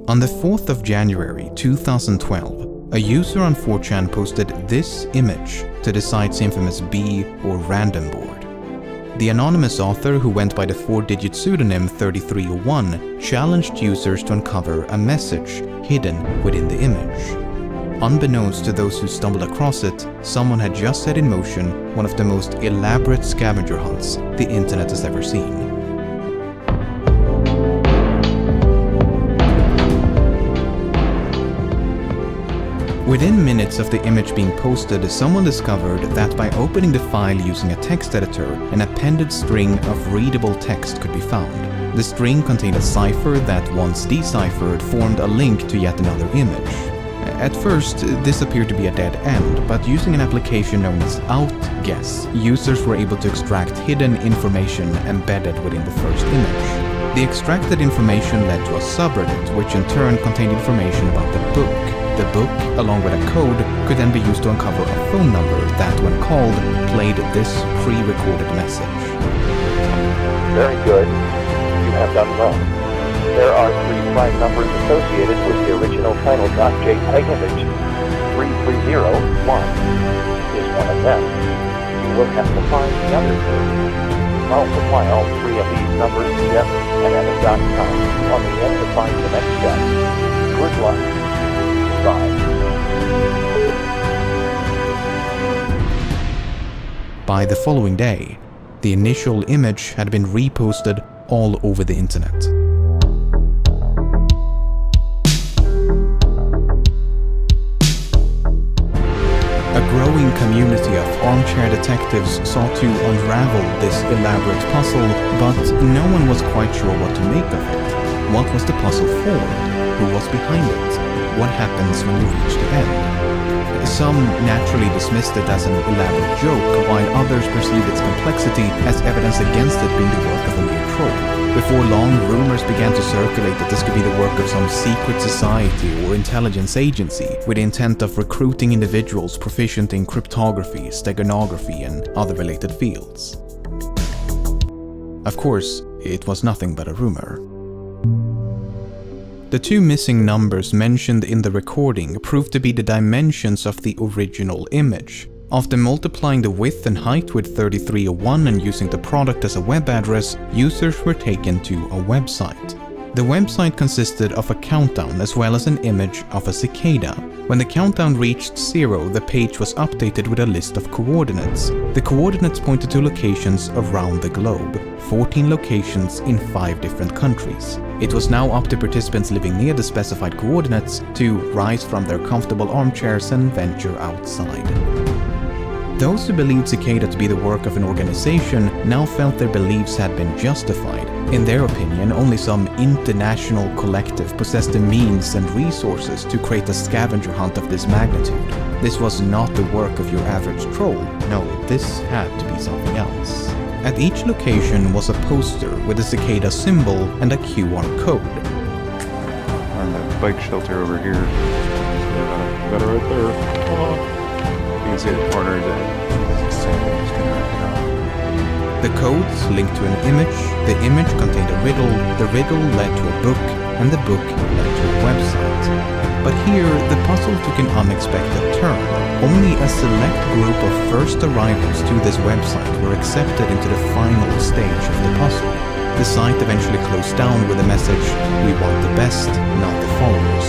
On the 4th of January 2012, a user on 4chan posted this image to the site's infamous B or random board. The anonymous author, who went by the 4-digit pseudonym 3301, challenged users to uncover a message hidden within the image. Unbeknownst to those who stumbled across it, someone had just set in motion one of the most elaborate scavenger hunts the internet has ever seen. Within minutes of the image being posted, someone discovered that by opening the file using a text editor, an appended string of readable text could be found. The string contained a cipher that, once deciphered, formed a link to yet another image. At first, this appeared to be a dead end, but using an application known as outguess, users were able to extract hidden information embedded within the first image. The extracted information led to a subreddit, which in turn contained information about the book. The book, along with a code, could then be used to uncover a phone number that, when called, played this pre-recorded message. Very good. You have done well. There are 3 prime numbers associated with the original final.jpg image. 3301 is one of them. You will have to find the other 2. Multiply all 3 of these numbers together and add a .com on the end to find the next step. Good luck. By the following day, the initial image had been reposted all over the internet. A growing community of armchair detectives sought to unravel this elaborate puzzle, but no one was quite sure what to make of it. What was the puzzle for? Who was behind it? What happens when you reach the end? Some naturally dismissed it as an elaborate joke, while others perceived its complexity as evidence against it being the work of a mere troll. Before long, rumors began to circulate that this could be the work of some secret society or intelligence agency with the intent of recruiting individuals proficient in cryptography, steganography, and other related fields. Of course, it was nothing but a rumor. The 2 missing numbers mentioned in the recording proved to be the dimensions of the original image. After multiplying the width and height with 3301 and using the product as a web address, users were taken to a website. The website consisted of a countdown as well as an image of a cicada. When the countdown reached 0, the page was updated with a list of coordinates. The coordinates pointed to locations around the globe, 14 locations in 5 different countries. It was now up to participants living near the specified coordinates to rise from their comfortable armchairs and venture outside. Those who believed Cicada to be the work of an organization now felt their beliefs had been justified. In their opinion, only some international collective possessed the means and resources to create a scavenger hunt of this magnitude. This was not the work of your average troll. No, this had to be something else. At each location was a poster with a cicada symbol and a QR code. On the bike shelter over here. Got it right there. You can see the corner that the codes linked to an image, the image contained a riddle, the riddle led to a book, and the book led to a website. But here, the puzzle took an unexpected turn. Only a select group of first arrivals to this website were accepted into the final stage of the puzzle. The site eventually closed down with the message, "We want the best, not the followers."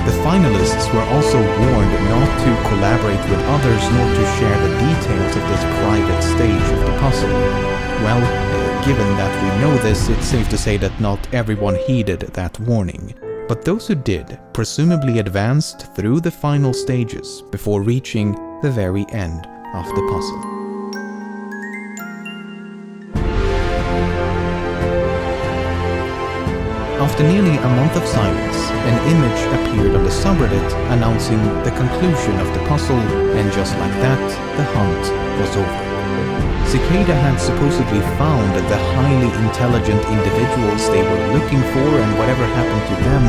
The finalists were also warned not to collaborate with others nor to share the details of this private stage of the puzzle. Well, given that we know this, it's safe to say that not everyone heeded that warning. But those who did presumably advanced through the final stages before reaching the very end of the puzzle. After nearly a month of silence, an image appeared on the subreddit announcing the conclusion of the puzzle, and just like that, the hunt was over. Cicada had supposedly found the highly intelligent individuals they were looking for, and whatever happened to them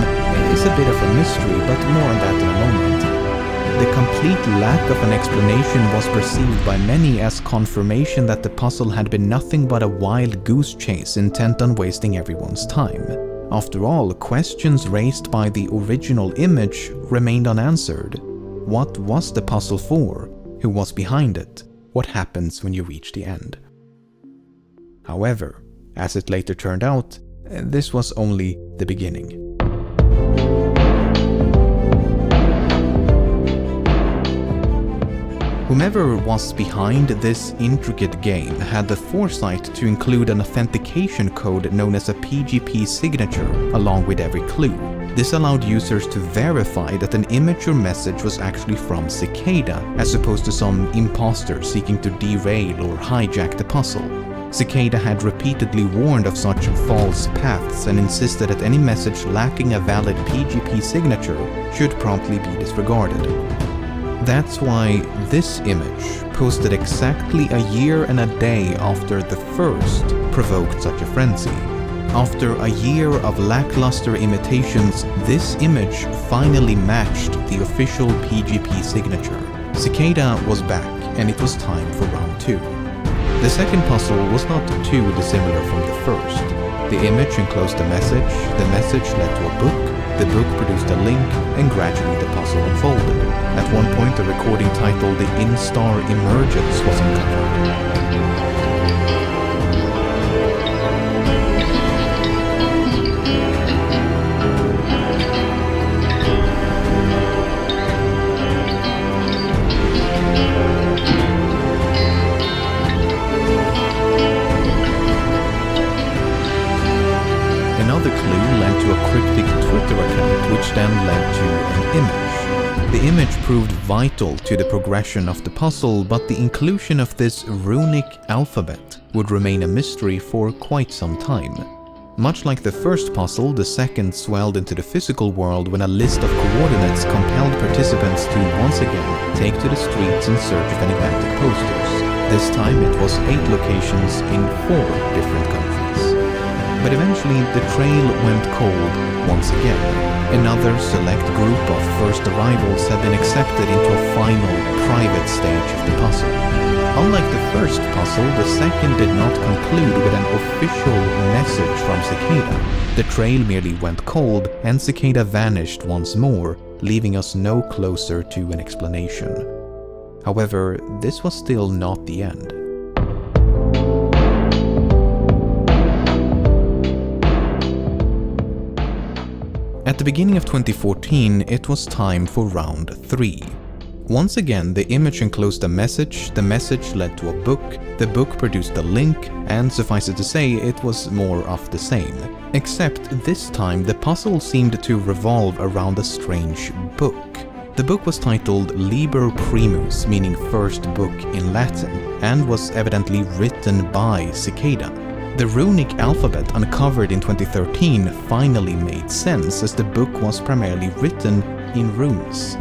is a bit of a mystery, but more on that in a moment. The complete lack of an explanation was perceived by many as confirmation that the puzzle had been nothing but a wild goose chase intent on wasting everyone's time. After all, questions raised by the original image remained unanswered. What was the puzzle for? Who was behind it? What happens when you reach the end? However, as it later turned out, this was only the beginning. Whomever was behind this intricate game had the foresight to include an authentication code known as a PGP signature along with every clue. This allowed users to verify that an image or message was actually from Cicada, as opposed to some imposter seeking to derail or hijack the puzzle. Cicada had repeatedly warned of such false paths and insisted that any message lacking a valid PGP signature should promptly be disregarded. That's why this image, posted exactly a year and a day after the first, provoked such a frenzy. After a year of lackluster imitations, this image finally matched the official PGP signature. Cicada was back, and it was time for round 2. The second puzzle was not too dissimilar from the first. The image enclosed a message, the message led to a book, the book produced a link, and gradually the puzzle unfolded. At one point, a recording titled The Instar Emergence was uncovered. Another clue led to a cryptic Twitter account, which then led to an image. The image proved vital to the progression of the puzzle, but the inclusion of this runic alphabet would remain a mystery for quite some time. Much like the first puzzle, the second swelled into the physical world when a list of coordinates compelled participants to once again take to the streets in search of enigmatic posters. This time it was 8 locations in 4 different countries. But eventually the trail went cold once again. Another select group of first arrivals had been accepted into a final, private stage of the puzzle. Unlike the first puzzle, the second did not conclude with an official message from Cicada. The trail merely went cold, and Cicada vanished once more, leaving us no closer to an explanation. However, this was still not the end. At the beginning of 2014, it was time for round 3. Once again, the image enclosed a message, the message led to a book, the book produced a link, and suffice it to say, it was more of the same. Except this time, the puzzle seemed to revolve around a strange book. The book was titled Liber Primus, meaning first book in Latin, and was evidently written by Cicada. The runic alphabet uncovered in 2013 finally made sense, as the book was primarily written in runes.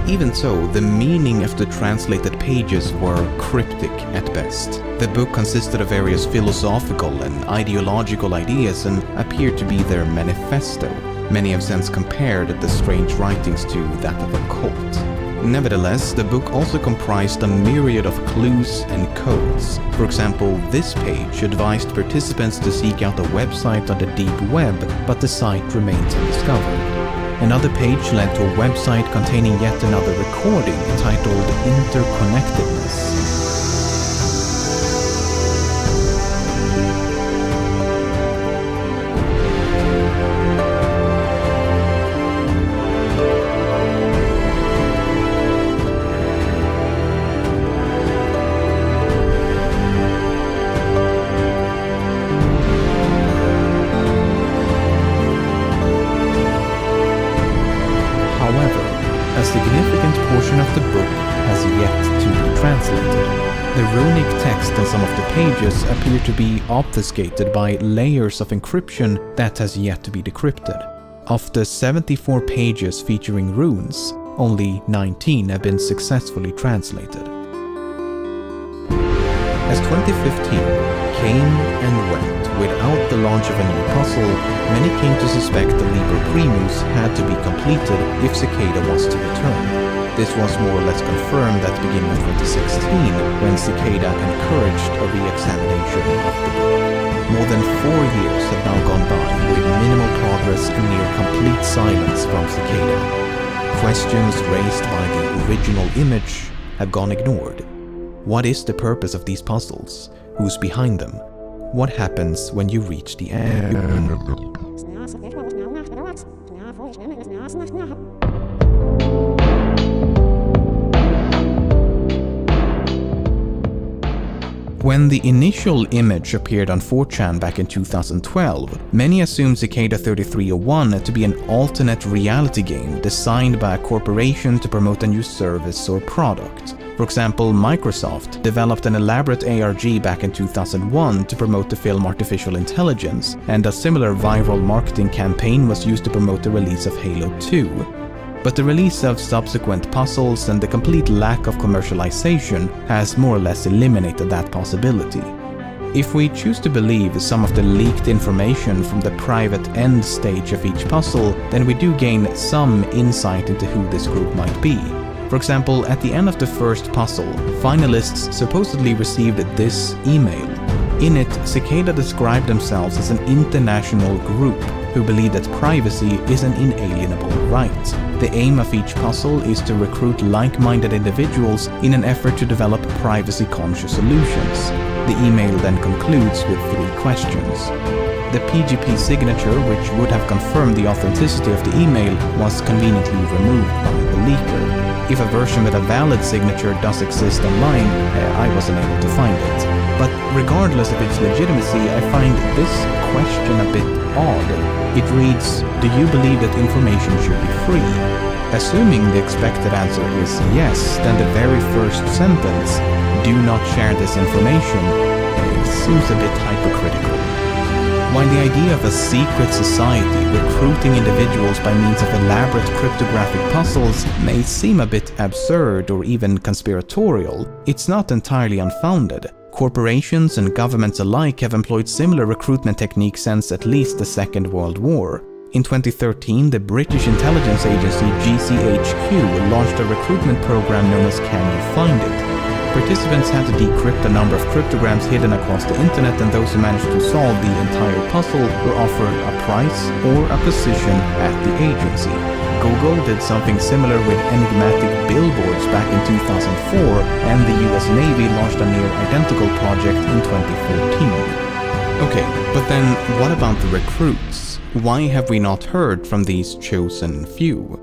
Even so, the meaning of the translated pages were cryptic at best. The book consisted of various philosophical and ideological ideas and appeared to be their manifesto. Many have since compared the strange writings to that of a cult. Nevertheless, the book also comprised a myriad of clues and codes. For example, this page advised participants to seek out a website on the deep web, but the site remains undiscovered. Another page led to a website containing yet another recording titled Interconnectedness. Pages appear to be obfuscated by layers of encryption that has yet to be decrypted. Of the 74 pages featuring runes, only 19 have been successfully translated. As 2015 came and went without the launch of a new puzzle, many came to suspect the Liber Primus had to be completed if Cicada was to return. This was more or less confirmed at the beginning of 2016, when Cicada encouraged a re-examination of the book. More than 4 years have now gone by with minimal progress was a near complete silence from Cicada. Questions raised by the original image have gone ignored. What is the purpose of these puzzles? Who's behind them? What happens when you reach the end? When the initial image appeared on 4chan back in 2012, many assumed Cicada 3301 to be an alternate reality game designed by a corporation to promote a new service or product. For example, Microsoft developed an elaborate ARG back in 2001 to promote the film Artificial Intelligence, and a similar viral marketing campaign was used to promote the release of Halo 2. But the release of subsequent puzzles and the complete lack of commercialization has more or less eliminated that possibility. If we choose to believe some of the leaked information from the private end stage of each puzzle, then we do gain some insight into who this group might be. For example, at the end of the first puzzle, finalists supposedly received this email. In it, Cicada described themselves as an international group who believe that privacy is an inalienable right. The aim of each puzzle is to recruit like-minded individuals in an effort to develop privacy-conscious solutions. The email then concludes with 3 questions. The PGP signature, which would have confirmed the authenticity of the email, was conveniently removed by the leaker. If a version with a valid signature does exist online, I wasn't able to find it. But regardless of its legitimacy, I find this question a bit odd. It reads, "Do you believe that information should be free?" Assuming the expected answer is yes, then the very first sentence, "Do not share this information," seems a bit hypocritical. While the idea of a secret society recruiting individuals by means of elaborate cryptographic puzzles may seem a bit absurd or even conspiratorial, it's not entirely unfounded. Corporations and governments alike have employed similar recruitment techniques since at least the Second World War. In 2013, the British intelligence agency GCHQ launched a recruitment program known as Can You Find It? Participants had to decrypt a number of cryptograms hidden across the internet, and those who managed to solve the entire puzzle were offered a prize or a position at the agency. Google did something similar with enigmatic billboards back in 2004, and the US Navy launched a near-identical project in 2014. Okay, but then what about the recruits? Why have we not heard from these chosen few?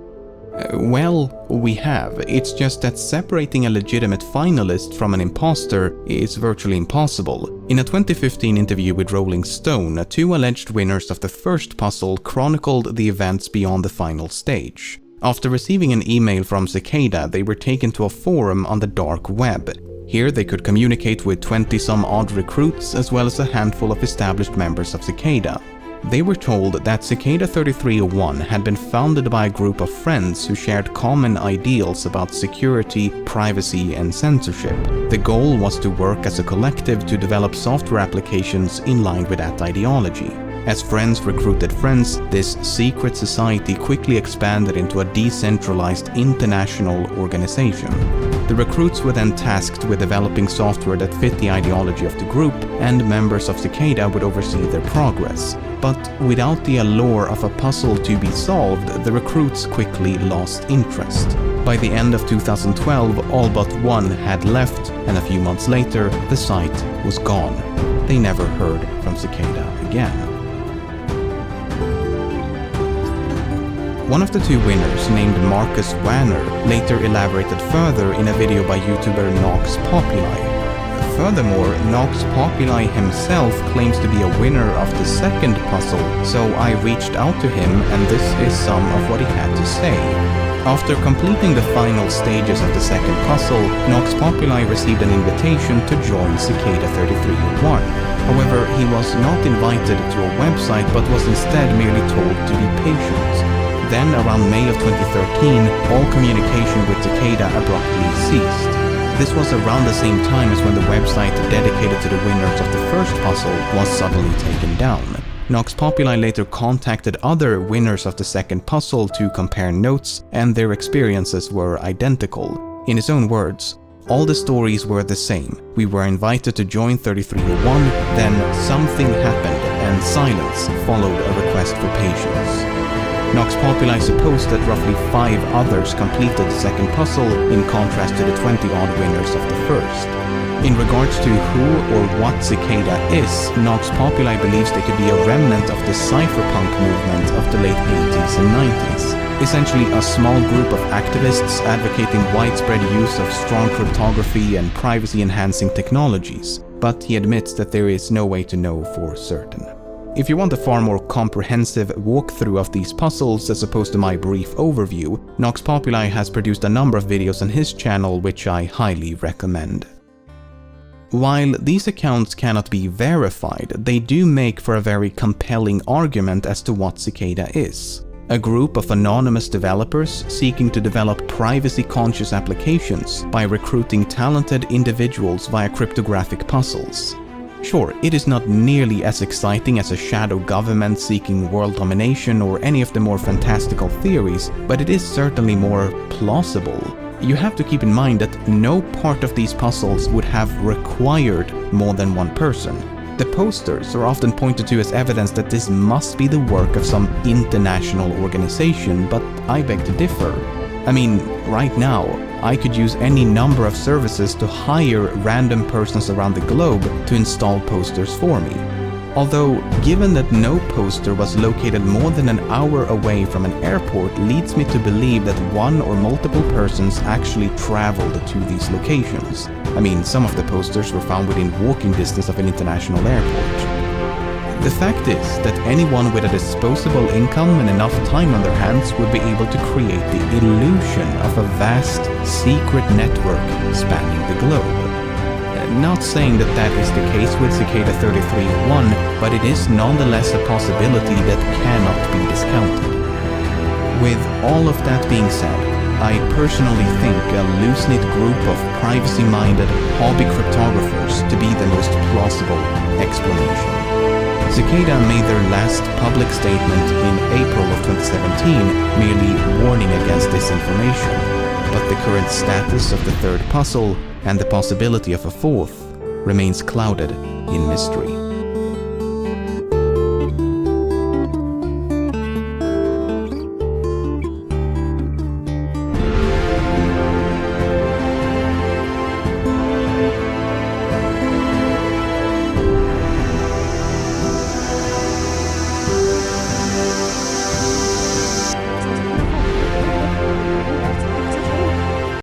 Well, we have. It's just that separating a legitimate finalist from an imposter is virtually impossible. In a 2015 interview with Rolling Stone, 2 alleged winners of the first puzzle chronicled the events beyond the final stage. After receiving an email from Cicada, they were taken to a forum on the dark web. Here they could communicate with 20-some-odd recruits as well as a handful of established members of Cicada. They were told that Cicada 3301 had been founded by a group of friends who shared common ideals about security, privacy, and censorship. The goal was to work as a collective to develop software applications in line with that ideology. As friends recruited friends, this secret society quickly expanded into a decentralized international organization. The recruits were then tasked with developing software that fit the ideology of the group, and members of Cicada would oversee their progress. But without the allure of a puzzle to be solved, the recruits quickly lost interest. By the end of 2012, all but one had left, and a few months later, the site was gone. They never heard from Cicada again. One of the 2 winners, named Marcus Wanner, later elaborated further in a video by YouTuber Nox Populi. Furthermore, Nox Populi himself claims to be a winner of the second puzzle, so I reached out to him, and this is some of what he had to say. After completing the final stages of the second puzzle, Nox Populi received an invitation to join Cicada 3301. However, he was not invited to a website, but was instead merely told to be patient. Then, around May of 2013, all communication with Cicada abruptly ceased. This was around the same time as when the website dedicated to the winners of the first puzzle was suddenly taken down. Nox Populi later contacted other winners of the second puzzle to compare notes, and their experiences were identical. In his own words, "All the stories were the same. We were invited to join 3301, then something happened, and silence followed a request for patience. Nox Populi supposed that roughly 5 others completed the second puzzle, in contrast to the 20-odd winners of the first. In regards to who or what cicada is, Nox Populi believes they could be a remnant of the cypherpunk movement of the late 80s and 90s. Essentially a small group of activists advocating widespread use of strong cryptography and privacy-enhancing technologies, but he admits that there is no way to know for certain. If you want a far more comprehensive walkthrough of these puzzles as opposed to my brief overview, Nox Populi has produced a number of videos on his channel which I highly recommend. While these accounts cannot be verified, they do make for a very compelling argument as to what cicada is. A group of anonymous developers seeking to develop privacy-conscious applications by recruiting talented individuals via cryptographic puzzles. Sure, it is not nearly as exciting as a shadow government seeking world domination or any of the more fantastical theories, but it is certainly more plausible. You have to keep in mind that no part of these puzzles would have required more than one person. The posters are often pointed to as evidence that this must be the work of some international organization, but I beg to differ. I mean, right now, I could use any number of services to hire random persons around the globe to install posters for me. Although, given that no poster was located more than an hour away from an airport leads me to believe that one or multiple persons actually traveled to these locations. I mean, some of the posters were found within walking distance of an international airport. The fact is that anyone with a disposable income and enough time on their hands would be able to create the illusion of a vast, secret network spanning the globe. Not saying that that is the case with Cicada 3301, but it is nonetheless a possibility that cannot be discounted. With all of that being said, I personally think a loose-knit group of privacy-minded hobby cryptographers to be the most plausible explanation. Cicada made their last public statement in April of 2017, merely warning against disinformation, but the current status of the third puzzle and the possibility of a fourth remains clouded in mystery.